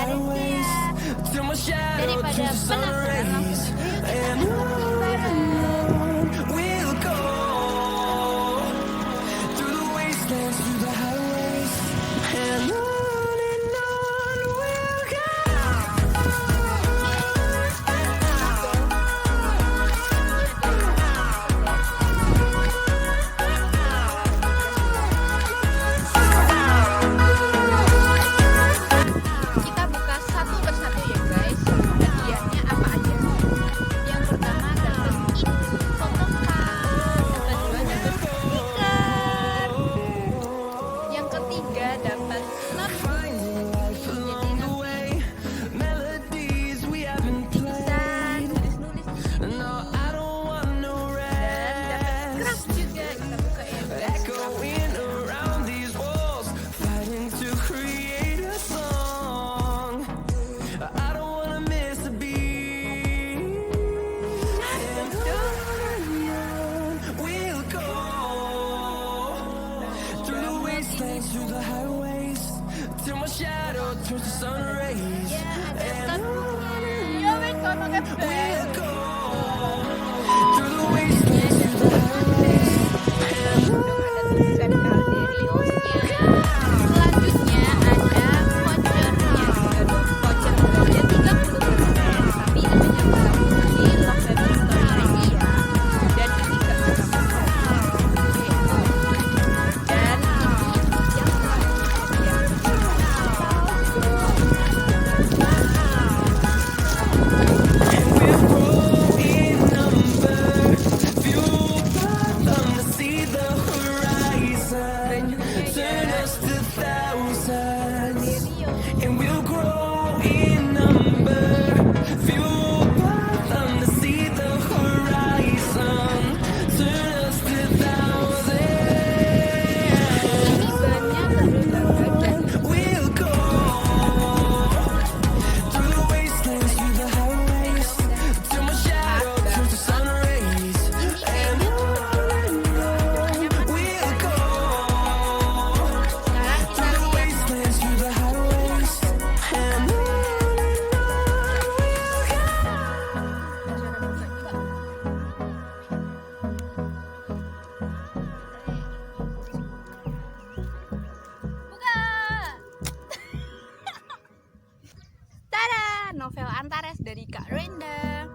ada dia. Daripada penasaran, langsung aja kita bareng. Kita buka satu persatu ya guys. Hadiahnya apa aja? Yang pertama dapat ini potongan, yang kedua dapat stiker, yang ketiga dapat notebook. Jadi notebook bisa nulis-nulis di sini. Dan dapat craft juga. Kita buka ya guys. Ya, ada notebooknya. Ya, wes kono kabeh. Ada tulisan dari hostnya. Selanjutnya ada vouchernya. Voucher harganya 30%, tapi ini menyebutkan di log dan story ID ya. Dan ini gak dan ini yang Novel Antares dari Kak Rweinda.